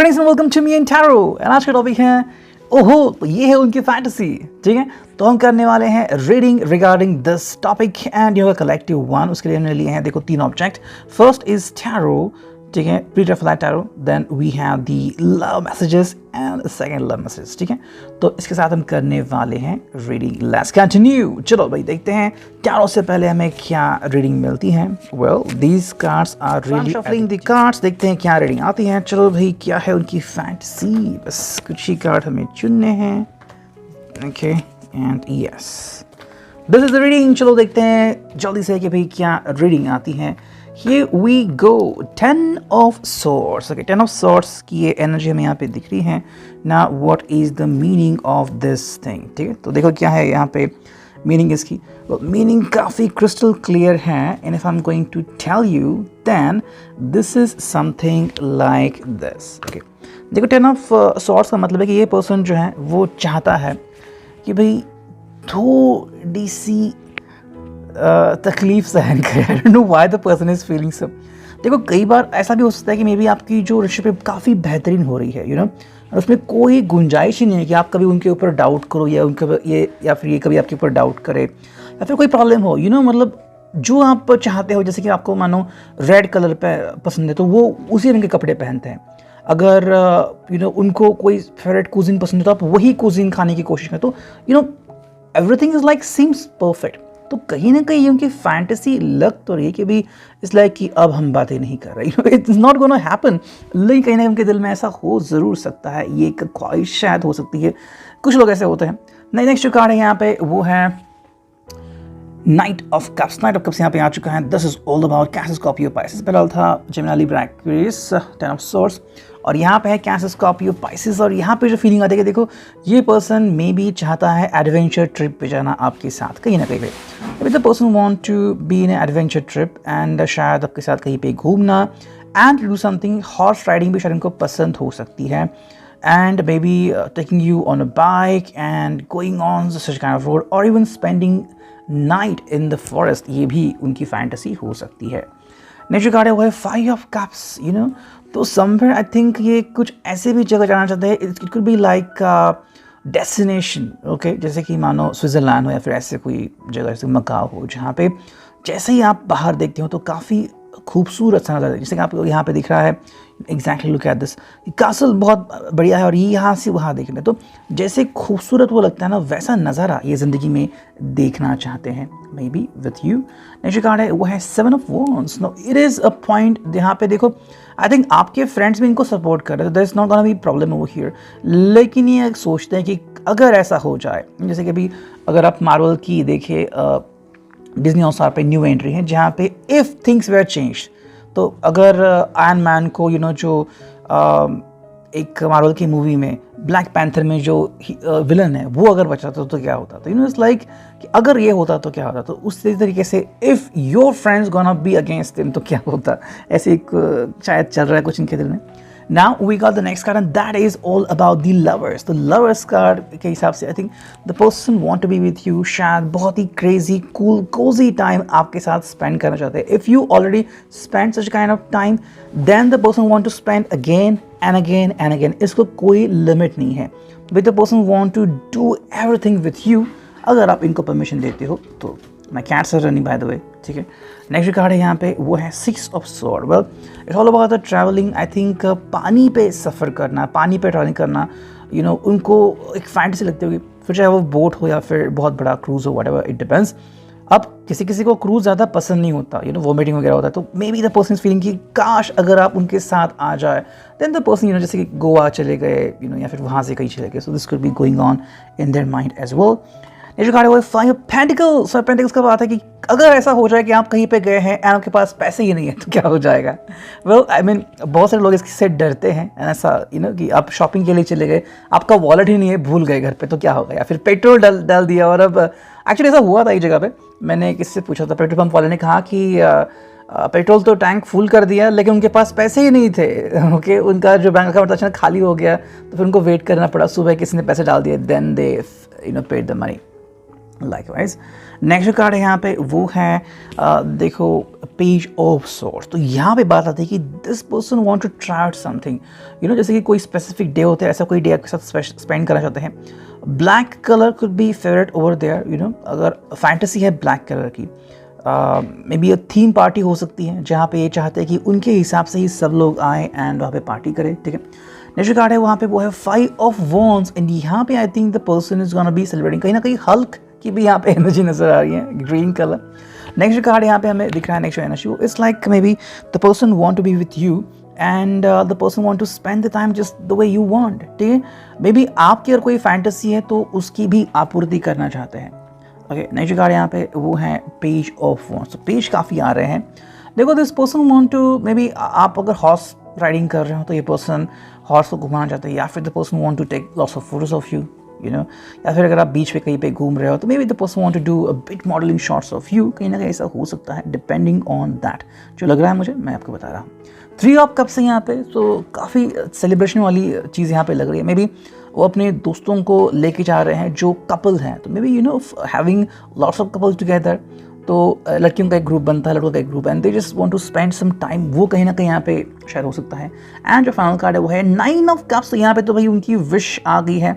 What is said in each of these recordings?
Greetings and welcome to me and Taro and आज का topic है ओहो तो ये है उनकी फैंटेसी। ठीक है, तो हम करने वाले हैं reading regarding this topic and your collective one. उसके लिए हमने लिए हैं देखो तीन ऑब्जेक्ट। फर्स्ट इज टैरो, ठीक है, reader for that tarot. Then we have the love messages and second love message. ठीक है, तो इसके साथ हम करने वाले हैं रीडिंग। Let's continue. चलो भाई देखते हैं टैरो से पहले हमें क्या रीडिंग मिलती है। Well these cards are really shuffling the cards, देखते हैं क्या रीडिंग आती है। चलो भाई क्या है उनकी फैंटेसी, बस कुछ ही कार्ड हमें चुनने हैं। Okay and yes this is the reading. चलो देखते हैं जल्दी से कि भाई क्या रीडिंग आती है। Here we go, 10 of Swords. Okay, 10 of Swords की ये एनर्जी हमें यहाँ पे दिख रही है। Now what is the meaning of this thing? ठीक है, तो देखो क्या है यहाँ पे मीनिंग इसकी। मीनिंग काफ़ी क्रिस्टल क्लियर है and if I'm going to tell you then this is something like this. Okay, देखो 10 of Swords का मतलब है कि ये पर्सन जो है वो चाहता है कि भाई थोड़ी सी तकलीफ सहन करे। I don't know why the person is feeling so. देखो कई बार ऐसा भी हो सकता है कि मे बी आपकी जो रिलेशनशिप काफ़ी बेहतरीन हो रही है और उसमें कोई गुंजाइश ही नहीं है कि आप कभी उनके ऊपर डाउट करो या फिर ये कभी आपके ऊपर डाउट करे या फिर कोई प्रॉब्लम हो मतलब जो आप चाहते हो। जैसे कि आपको मानो रेड कलर पे पसंद है तो वो उसी रंग के कपड़े पहनते हैं। अगर उनको कोई फेवरेट कुजिन पसंद है तो आप वही कुजिन खाने की कोशिश करें। तो everything is like seems perfect. तो कहीं ना कहीं उनकी फैंटेसी लग तो रही है कि भी इट्स लाइक कि अब हम बातें नहीं कर रहे, इट्स नॉट गोना हैपन। लेकिन कहीं ना उनके दिल में ऐसा हो ज़रूर सकता है, ये एक ख्वाहिश शायद हो सकती है। कुछ लोग ऐसे होते हैं। नेक्स्ट जो कार्ड है यहाँ पे वो है night of cups. Night of cups यहाँ पे आ चुका है। This is all about cancer, Scorpio, Pisces. पहला था Gemini, Libra, Aquarius, 10 of swords. और यहाँ पे है कैंसर, स्कॉर्पियो, पाइसेस। और यहाँ पे जो फीलिंग आती है कि देखो ये पर्सन मे बी चाहता है एडवेंचर ट्रिप पे जाना आपके साथ कहीं ना कहीं पे। The person want to be in adventure trip and शायद आपके साथ कहीं पे घूमना and do something. Horse riding भी शायद इनको पसंद हो सकती है and maybe taking you on a bike and going on such kind of road और even spending night in the forest. ये भी उनकी फैंटेसी हो सकती है। नेक्स्ट कार्ड है वो है 5 ऑफ कप्स। तो समवेयर आई थिंक ये कुछ ऐसे भी जगह जाना चाहते हैं। It could be like destination. Okay, जैसे कि मानो स्विट्ज़रलैंड हो या फिर ऐसे कोई जगह जैसे मकाओ हो जहाँ पे जैसे ही आप बाहर देखते हो तो काफ़ी खूबसूरत सा नज़र है। जैसे कि आपको यहाँ पे दिख रहा है exactly look at this castle बहुत बढ़िया है और ये यहाँ से वहाँ देख रहे हैं तो जैसे खूबसूरत वो लगता है ना वैसा नज़ारा ये ज़िंदगी में देखना चाहते हैं maybe with you. Next card है वो है 7 of wands. No it is a point यहाँ पे देखो आई थिंक आपके फ्रेंड्स भी इनको सपोर्ट कर रहे हैं तो there is not gonna be problem over here. लेकिन ये सोचते हैं कि अगर ऐसा हो जाए, जैसे कि अभी अगर आप मार्वल की देखिए डिज्नी हॉटस्टार पे न्यू एंट्री है जहाँ पे इफ़ थिंग्स वेयर चेंज, तो अगर आयरन मैन को जो एक मार्वल की मूवी में ब्लैक पैंथर में जो विलन है वो अगर बचा तो क्या होता। तो इट्स लाइक कि अगर ये होता तो क्या होता। तो उसी तरीके से if your friends gonna be against them तो क्या होता, ऐसे एक शायद चल रहा है कुछ इनके दिल में। Now we got the next card and that is all about the lovers. The lovers card के हिसाब से I think the person want to be with you, शायद बहुत ही crazy, cool, cozy time आपके साथ spend करना चाहते हैं। If you already spent such kind of time, then the person want to spend again and again and again. इसको कोई limit नहीं है। But the person want to do everything with you, अगर आप इनको permission देते हो तो। My cats are running by the way, ठीक है। नेक्स्ट कार्ड है यहाँ पे वो है 6 of sword. Well it's all about the travelling. I think पानी पे सफ़र करना, पानी पे ट्रैवलिंग करना उनको एक फैंटेसी लगती होगी, फिर चाहे वो बोट हो या फिर बहुत बड़ा क्रूज़ हो, व्हाटएवर इट डिपेंड्स। अब किसी को क्रूज़ ज़्यादा पसंद नहीं होता, वॉमिटिंग वगैरह होता है तो maybe the person is feeling कि काश अगर आप उनके साथ आ जाए देन द पर्सन जैसे कि गोवा चले गए या फिर वहाँ से कहीं चले गए। So this could be going on in their mind as well. Next card है वो 5 ऑफ पेंटिकल्स। और पेंटिकल्स का बात है कि अगर ऐसा हो जाए कि आप कहीं पे गए हैं एंड आपके पास पैसे ही नहीं है तो क्या हो जाएगा। वेल आई मीन बहुत सारे लोग इससे डरते हैं ऐसा कि आप शॉपिंग के लिए चले गए, आपका वॉलेट ही नहीं है, भूल गए घर पे तो क्या होगा, या फिर पेट्रोल डाल दिया। और अब एक्चुअली ऐसा हुआ था एक जगह पे, मैंने किससे पूछा था, पेट्रोल पंप वाले ने कहा कि पेट्रोल तो टैंक फुल कर दिया लेकिन उनके पास पैसे ही नहीं थे। ओके, उनका जो बैंक अकाउंट अचानक खाली हो गया तो फिर उनको वेट करना पड़ा, सुबह किसी ने पैसे डाल दिए, then they paid the money. Likewise, next जो कार्ड है यहाँ पे वो है देखो पेज ऑफ सोर्ड्स। तो यहाँ पे बात आती है कि this person want to try out something, जैसे कि कोई स्पेसिफिक डे होता है, ऐसा कोई डे आपके साथ स्पेंड करना चाहते हैं। Black colour could be favourite over there, अगर फैंटेसी है ब्लैक कलर की, मे बी थीम पार्टी हो सकती है जहाँ पे ये चाहते हैं कि उनके हिसाब से ही सब लोग आए एंड वहाँ पे पार्टी करें, ठीक है। नेक्स्ट कार्ड है वहाँ पे वो है 5 ऑफ वॉन्ड्स एंड यहाँ पे I think the person is gonna be celebrating, कहीं ना कहीं हल्क की भी यहाँ पे एनर्जी नजर आ रही है, ग्रीन कलर। नेक्स्ट कार्ड यहाँ पे हमें दिख रहा है, next energy it's like maybe the person want to be with you and the person want to spend the time just the way you want, ठीक है। मे बी आपकी अगर कोई फैंटेसी है तो उसकी भी आपूर्ति करना चाहते हैं। ओके, नेक्स्ट कार्ड यहाँ पे वो है पेज ऑफ वॉन्ड्स। पेज काफ़ी आ रहे हैं। देखो this person want to, maybe आप अगर हॉर्स राइडिंग कर रहे हो तो ये पर्सन हॉर्स को घुमाना चाहते हैं, या फिर the person want to take lots of photos of you, या फिर अगर आप बीच पे कहीं पे घूम रहे हो तो maybe the person want to do a bit modelling shots of you, कहीं ना कहीं ऐसा हो सकता है, डिपेंडिंग ऑन दैट। जो लग रहा है मुझे, मैं आपको बता रहा हूँ। 3 ऑफ कप्स है यहाँ पे, तो काफ़ी सेलिब्रेशन वाली चीज़ यहाँ पे लग रही है। मे बी वो अपने दोस्तों को लेके जा रहे हैं जो कपल हैं, तो may be having lots of couple together, तो लड़कियों का एक ग्रुप बनता है, लड़कों का एक group, and they just want to spend some time, वो कहीं ना कहीं यहाँ पे शायद हो सकता है। एंड जो फाइनल कार्ड है वो है 9 ऑफ कप्स। तो यहाँ पे तो भाई उनकी विश आ गई है,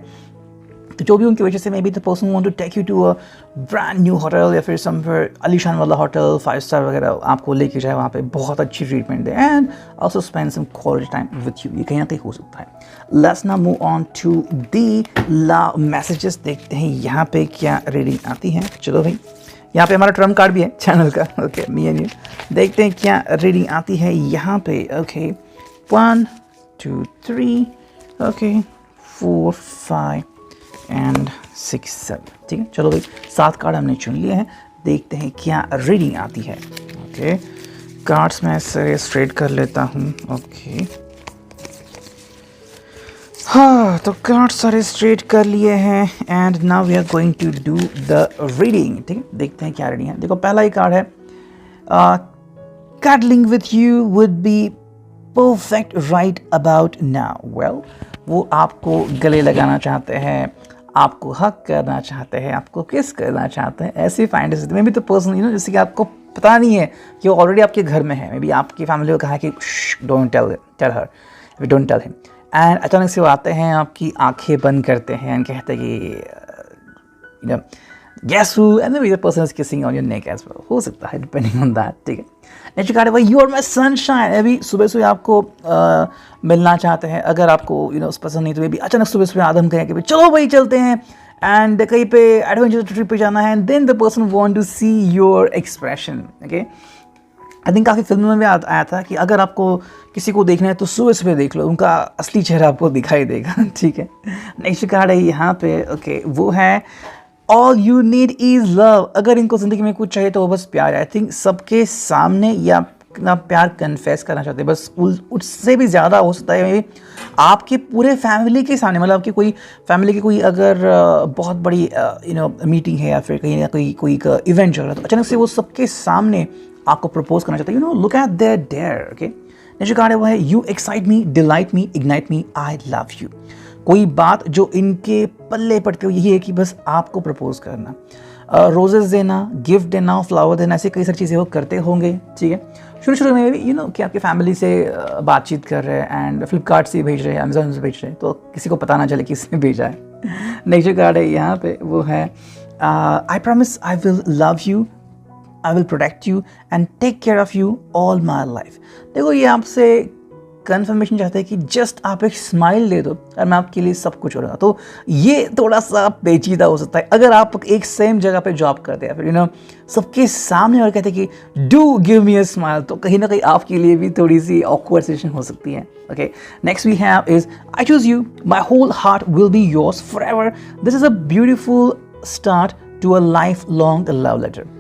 तो जो भी उनकी वजह से maybe the person want to take you to a brand new hotel, या फिर समवेयर आलीशान वाला होटल, 5 स्टार वगैरह आपको लेके जाए, वहाँ पे बहुत अच्छी ट्रीटमेंट दे and also spend some quality time with you, ये कहीं ना कहीं हो सकता है। Let's now move on to the love messages, देखते हैं यहाँ पे क्या रीडिंग आती है। चलो भाई, यहाँ पे हमारा ट्रम्प कार्ड भी है चैनल का, ओके, मी एंड यू, देखते हैं क्या रीडिंग आती है यहाँ पे। ओके, 1 2 3, ओके 4 5 एंड 6 7, ठीक है। चलो भाई, 7 कार्ड हमने चुन लिए हैं, देखते हैं क्या रीडिंग आती है। ओके, कार्ड्स मैं ऐसे स्ट्रेट कर लेता हूँ। ओके, हाँ, तो कार्ड्स सारे स्ट्रेट कर लिए हैं and now we are going to do the reading, ठीक है। देखते हैं क्या रीडिंग है। देखो पहला ही कार्ड है, cuddling with you would be perfect right about now. Well, वो आपको गले लगाना चाहते हैं, आपको हक करना चाहते हैं, आपको किस करना चाहते हैं, ऐसी फैंटेसी में भी तो पर्सन जैसे कि आपको पता नहीं है कि वो ऑलरेडी आपके घर में है, मे बी आपकी फैमिली को कहा है कि don't tell her, don't tell him, and अचानक से वो आते हैं, आपकी आंखें बंद करते हैं एंड कहते हैं कि guess who, and maybe the person is kissing on your neck as well, हो सकता है depending on that, ठीक है। नेक्स्ट कार्ड है भाई, you are my sunshine। अभी सुबह सुबह आपको मिलना चाहते हैं, अगर आपको उस पसंद नहीं तो ये भी अचानक सुबह सुबह आदम कहें कि चलो भाई चलते हैं एंड कहीं पे एडवेंचर ट्रिप पे जाना है, and then the person want to see your expression. Okay, I think काफ़ी फिल्मों में भी आया था कि अगर आपको किसी को देखना है तो सुबह सुबह देख लो, उनका असली चेहरा आपको दिखाई देगा, ठीक है। नेक्स्ट कार्ड है यहाँ पे, ओके, वो है all you need is love. अगर इनको ज़िंदगी में कुछ चाहिए तो वो बस प्यार है। आई थिंक सबके सामने या अपना प्यार कन्फेस करना चाहते हैं, बस उससे भी ज़्यादा हो सकता है मे बी आपके पूरे फैमिली के सामने, मतलब आपकी कोई फैमिली की कोई अगर बहुत बड़ी मीटिंग है या फिर कहीं ना कोई इवेंट चल रहा है, तो अचानक से वो सबके सामने आपको प्रपोज करना चाहते हैं, look at their dare. Okay, next card है वो है you excite me, delight me, ignite me, I love you. कोई बात जो इनके पल्ले पड़ते हो यही है कि बस आपको प्रपोज करना, रोजेस देना, गिफ्ट देना, फ्लावर देना, ऐसी कई सारी चीज़ें वो करते होंगे, ठीक है। शुरू में भी कि आपकी फैमिली से बातचीत कर रहे हैं एंड फ्लिपकार्ट से भेज रहे हैं, अमेजोन से भेज रहे हैं, तो किसी को पता ना चले किसने भेजा है। नेक्स्ट कार्ड है यहाँ पे, वो है I promise I will love you, I will protect you and take care of you all my life. देखो ये आपसे कन्फर्मेशन चाहते हैं कि जस्ट आप एक स्माइल दे दो और मैं आपके लिए सब कुछ हो रहा। तो ये थोड़ा सा पेचीदा हो सकता है अगर आप एक सेम जगह पे जॉब करते हैं, फिर सबके सामने और कहते हैं कि do give me a smile, तो कहीं ना कहीं आपके लिए भी थोड़ी सी ऑकवर्ड सिचुएशन हो सकती है। Okay, next we have is I choose you, my whole heart will be yours for ever, this is a beautiful start to a life long love letter.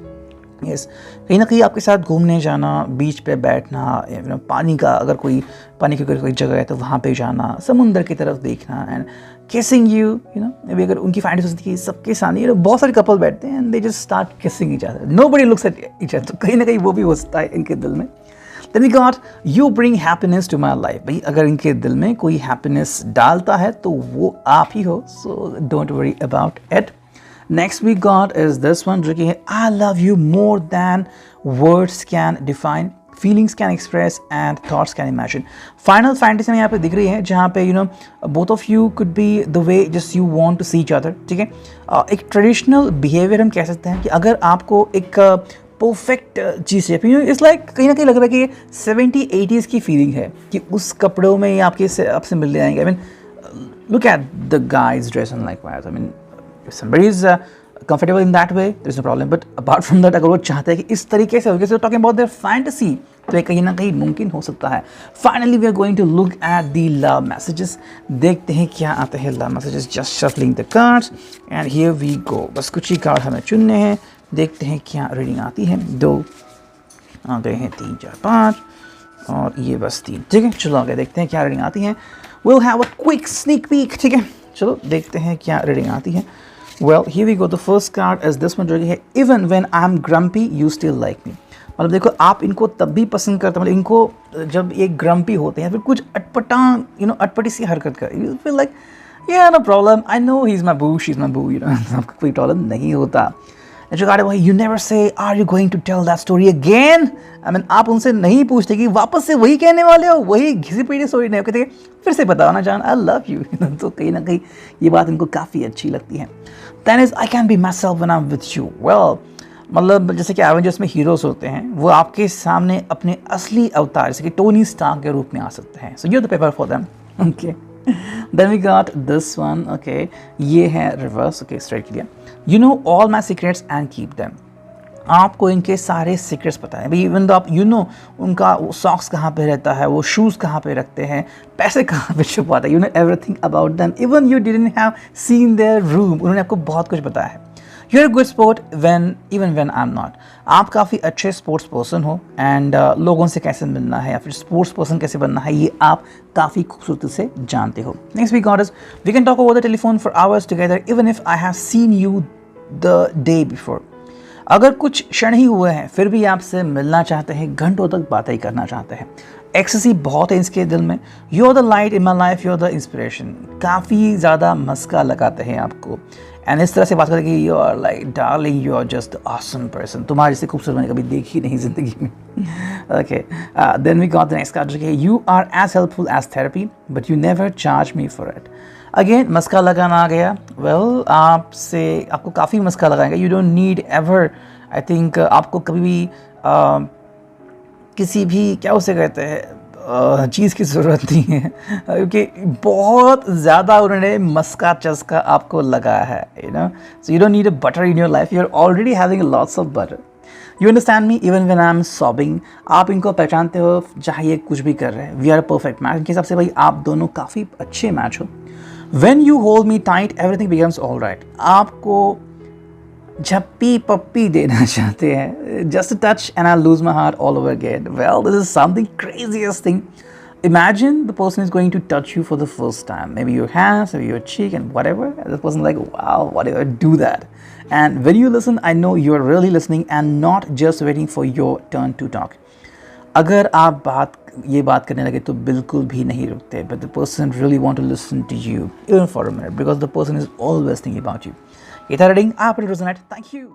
Yes, कहीं ना कहीं आपके साथ घूमने जाना, बीच पे बैठना, पानी की अगर कोई जगह है तो वहाँ पे जाना, समुंदर की तरफ देखना एंड किसिंग यू, अभी अगर उनकी फैंटेसी थी सबके सामने बहुत सारे कपल बैठते हैं and they just start kissing each other, nobody looks at each other, तो कहीं ना कहीं वो भी हो सकता है इनके दिल में। Then we got you bring happiness to my life. भाई अगर इनके दिल में कोई हैप्पीनेस डालता है तो वो आप ही हो, so don't worry about it. Next we got is this one जो कि है I love you more than words can define, feelings can express and thoughts can imagine. Final fantasy में यहाँ पे दिख रही है जहाँ पे both of you could be the way just you want to see each other, ठीक है। एक ट्रेडिशनल बिहेवियर हम कह सकते हैं कि अगर आपको एक परफेक्ट चीज़ चाहिए, इट्स लाइक कहीं ना कहीं लग रहा है कि ये 70-80s की फीलिंग है कि उस कपड़ों में आपसे मिलने आएंगे। I mean look at the guys dress in like that. I mean somebody is comfortable in that way, there is no problem, but apart from that अगर वो चाहते हैं कि इस तरीके से हो, talking about their fantasy, तो ये कहीं ना कहीं मुमकिन हो सकता है। Finally we are going to look at the love messages, देखते हैं क्या आते हैं love messages, just shuffling the cards and here we go। बस कुछ ही कार्ड हमें चुनने हैं, देखते हैं क्या रीडिंग आती है। 2 आ गए हैं, 3 4 5 और ये बस 3, ठीक है। चलो आगे देखते हैं क्या रीडिंग आती है। We'll have a quick sneak peek, ठीक है। चलो देखते हैं क्या रीडिंग आती है। Well, here we go. The first card is this one जो है Even when I'm grumpy, you still like me। मतलब देखो आप इनको तब भी पसंद करते हैं, मतलब इनको जब ये ग्रम्पी होते हैं फिर कुछ अटपटा अटपटी सी हरकत कर, you feel like yeah no problem, I know he's my boo, she's my boo, आपका कोई प्रॉब्लम नहीं होता। जो कार्ड है वही You never say are you going to tell that story again। I mean आप उनसे नहीं पूछते कि वापस से वही कहने वाले हो, वही घिसी पीटी स्टोरी नहीं, कहते फिर से बताओ ना जान, आई लव यू। तो कहीं ना कहीं ये बात इनको काफ़ी अच्छी लगती है। Then is I can be myself when I'm with you। Well, मतलब जैसे कि एवेंजर्स में हीरोज़ होते हैं वो आपके सामने अपने असली अवतार जैसे कि टोनी स्टार्क के रूप में आ सकते हैं। So you the paper for them, okay. Then we got this one, okay, ये है रिवर्स, ओके, स्ट्रेट किया। You know all my secrets and keep them. आपको इनके सारे सीक्रेट्स पता है भाई, इवन दो आप उनका सॉक्स कहाँ पे रहता है, वो शूज़ कहाँ पे रखते हैं, पैसे कहाँ पे छुपाते हैं, everything about them. Even you didn't have seen their room, उन्होंने आपको बहुत कुछ बताया है। You are good sport even when I am not. आप काफ़ी अच्छे स्पोर्ट्स पर्सन हो एंड लोगों से कैसे मिलना है या फिर स्पोर्ट्स पर्सन कैसे बनना है ये आप काफ़ी खूबसूरती से जानते हो। Next we got is we can talk over the telephone for hours together even if I have seen you the day before. अगर कुछ क्षण ही हुए हैं फिर भी आपसे मिलना चाहते हैं, घंटों तक बातें करना चाहते हैं। एक्सेसी बहुत है इसके दिल में। You are the light in my life, you are the inspiration. काफ़ी ज़्यादा मस्का लगाते हैं आपको एंड इस तरह से बात करते हैं कि you are like darling, you are just awesome person. तुम्हारे जैसे खूबसूरत मैंने कभी देखी नहीं ज़िंदगी में। Okay, then we got the next card, you are as helpful as therapy but you never charge me for it. Again मस्का लगाना आ गया। वेल, आपको काफ़ी मस्का लगाएंगे। You don't need ever, I think आपको कभी भी किसी भी क्या उसे कहते हैं चीज़ की ज़रूरत नहीं है क्योंकि बहुत ज़्यादा उन्होंने मस्का चस्का आपको लगाया है। So you don't need a butter in your life, you are already having lots of butter. You understand me even when I am sobbing. आप इनको पहचानते हो चाहे ये कुछ भी कर रहे हैं। We are a perfect match. इनके हिसाब से भाई आप दोनों काफ़ी अच्छे मैच हो। When you hold me tight, everything becomes all right। आपको झप्पी पप्पी देना चाहते हैं। Just a touch and I lose my heart all over again। Well, this is something craziest thing। Imagine the person is going to touch you for the first time, maybe your hands, maybe your cheek and whatever. And the person like, wow, why did I do that? And when you listen, I know you are really listening and not just waiting for your turn to talk। अगर आप ये बात करने लगे तो बिल्कुल भी नहीं रुकते। But the person really want to listen to you even for a minute because the person is always thinking about you. ये था रीडिंग, आप रिजनेट। Thank you.